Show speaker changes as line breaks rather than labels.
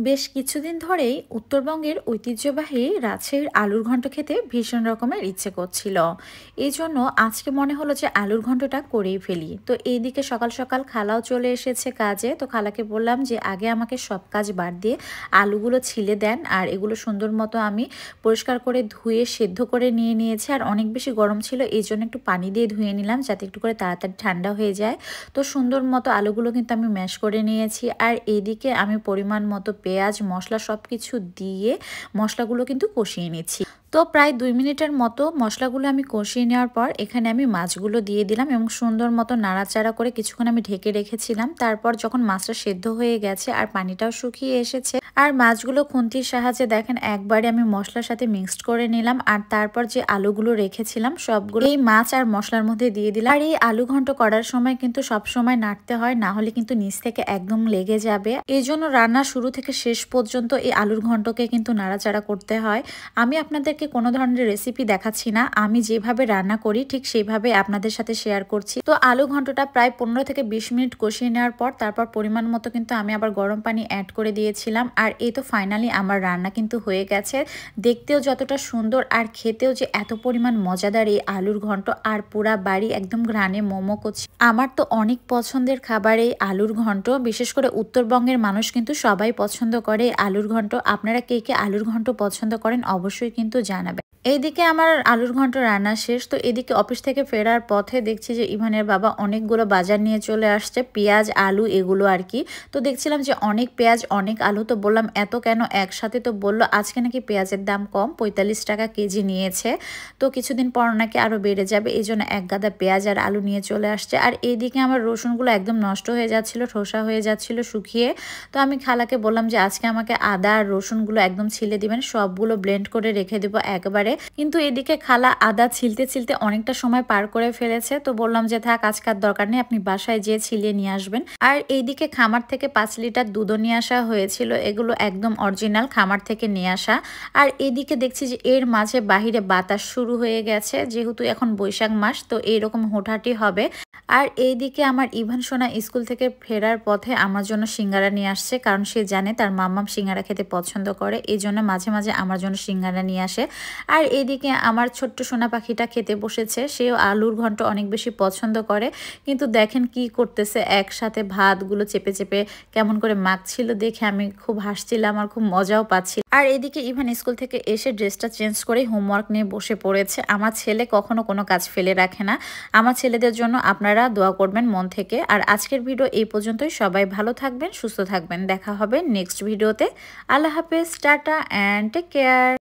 বেশ কিছুদিন ধরেই উত্তরবঙ্গের ঐতিহ্যবাহী রাজশাহীর আলুর ঘন্ট খেতে ভীষণ রকমের ইচ্ছে করছিল। এই জন্য আজকে মনে হলো যে আলুর ঘন্টটা করেই ফেলি। তো এইদিকে সকাল সকাল খালাও চলে এসেছে কাজে। তো খালাকে বললাম যে আগে আমাকে সব কাজ বাদ দিয়ে আলুগুলো ছিলে দেন, আর এগুলো সুন্দর মতো আমি পরিষ্কার করে ধুয়ে সেদ্ধ করে নিয়েছি। আর অনেক বেশি গরম ছিল, এই জন্য একটু পানি দিয়ে ধুয়ে নিলাম যাতে একটু করে তাড়াতাড়ি ঠান্ডা হয়ে যায়। তো সুন্দর মতো আলুগুলো কিন্তু আমি ম্যাশ করে নিয়েছি। আর এইদিকে আমি পরিমাণ মতো পেঁয়াজ মশলা সব কিছু দিয়ে মশলাগুলো কিন্তু কষিয়ে নিচ্ছি। তো প্রায় 2 মিনিটের মতো মশলাগুলো আমি কষিয়ে নেওয়ার পর এখানে আমি মাছগুলো দিয়ে দিলাম এবং সুন্দর মতো নাড়াচাড়া করে কিছুক্ষণ আমি ঢেকে রেখেছিলাম। তারপর যখন মাছটা সেদ্ধ হয়ে গেছে আর পানিটাও শুকিয়ে এসেছে, আর মাছগুলো খুন্তির সাহায্যে দেখেন একবারে আমি মশলার সাথে মিক্সড করে নিলাম। আর তারপর যে আলুগুলো রেখেছিলাম সবগুলো এই মাছ আর মশলার মধ্যে দিয়ে দিলাম। আর এই আলু ঘন্ট করার সময় কিন্তু সব সময় নাড়তে হয়, না হলে কিন্তু নিচ থেকে একদম লেগে যাবে। এই জন্য রান্না শুরু থেকে শেষ পর্যন্ত এই আলুর ঘন্টকে কিন্তু নাড়াচাড়া করতে হয়। আমি আপনাদেরকে কোনো ধরনের রেসিপি দেখাচ্ছি না, আমি যেভাবে রান্না করি ঠিক সেইভাবে আপনাদের সাথে শেয়ার করছি। তো আলু ঘন্টটা প্রায় 15 থেকে 20 মিনিট কষিয়ে নেওয়ার পর তারপর পরিমাণ মতো কিন্তু আমি আবার গরম পানি অ্যাড করে দিয়েছিলাম। আর এই তো ফাইনালি আমার রান্না কিন্তু হয়ে গেছে। দেখতেও যতটা সুন্দর আর খেতেও যে এত পরিমাণ মজাদার এই আলুর ঘন্ট, আর পুরা বাড়ি একদম ঘ্রাণে মোমো করছে। আমার তো অনেক পছন্দের খাবার এই আলুর ঘন্ট, বিশেষ করে উত্তরবঙ্গের মানুষ কিন্তু সবাই পছন্দ করে আলুর ঘন্ট। আপনারা কে কে আলুর ঘন্ট পছন্দ করেন অবশ্যই কিন্তু জানাবেন। এইদিকে আমার আলুর ঘন্ট রান্না শেষ। তো এদিকে অফিস থেকে ফেরার পথে দেখছি যে ইভানের বাবা অনেকগুলো বাজার নিয়ে চলে আসছে, পেঁয়াজ আলু এগুলো আর কি। তো দেখছিলাম যে অনেক পেঁয়াজ অনেক আলু, তো বললাম এত কেন একসাথে? তো বললো আজকে নাকি পেঁয়াজের দাম কম, 45 টাকা কেজি নিয়েছে, তো কিছুদিন পর নাকি আরও বেড়ে যাবে, এই জন্য এক গাদা পেঁয়াজ আর আলু নিয়ে চলে আসছে। আর এইদিকে আমার রসুনগুলো একদম নষ্ট হয়ে যাচ্ছিল, ঠোসা হয়ে যাচ্ছিল শুকিয়ে। তো আমি খালাকে বললাম যে আজকে আমাকে আদা আর রসুনগুলো একদম ছিলে দিবেন, সবগুলো ব্লেন্ড করে রেখে দেবো একবারে। কিন্তু এদিকে খালা আদা ছিলতে ছিলতে অনেকটা সময় পার করে ফেলেছে। তো বললাম যে থাক, আজকাল দরকার নেই, আপনি বাসায় যেয়ে ছিলিয়ে নিয়ে আসবেন। আর এইদিকে খামার থেকে 5 লিটার দুধও নিয়ে আসা হয়েছিল, এগুলো একদম অরিজিনাল খামার থেকে নিয়ে আসা। আর এদিকে দেখছি যে এর মাঝে বাহিরে বাতাস শুরু হয়ে গেছে, যেহেতু এখন বৈশাখ মাস, তো এইরকম হোঁঠাটি হবে। আর এইদিকে আমার ইভান সোনা স্কুল থেকে ফেরার পথে আমার জন্য সিঙ্গারা নিয়ে আসছে, কারণ সে জানে তার মাম্মাম সিঙ্গারা খেতে পছন্দ করে, এই জন্য মাঝে মাঝে আমার জন্য সিঙ্গারা নিয়ে আসে। আর এইদিকে আমার ছোট্ট সোনা পাখিটা খেতে বসেছে, সেও আলুর ঘন্ট অনেক বেশি পছন্দ করে। কিন্তু দেখেন কি করতেছে, একসাথে ভাতগুলো চেপে চেপে কেমন করে মাখছিল, দেখে আমি খুব হাসছিলাম আর খুব মজাও পাচ্ছি। আর এদিকে ইভান স্কুল থেকে এসে ড্রেসটা চেঞ্জ করে হোমওয়ার্ক নিয়ে বসে পড়েছে। আমার ছেলে কখনো কোনো কাজ ফেলে রাখে না। আমার ছেলেদের জন্য আপনারা দোয়া করবেন মন থেকে। আর আজকের ভিডিও এই পর্যন্তই। সবাই ভালো থাকবেন, সুস্থ থাকবেন, দেখা হবে নেক্সট ভিডিওতে। আল্লাহ হাফেজ, টাটা অ্যান্ড টেক কেয়ার।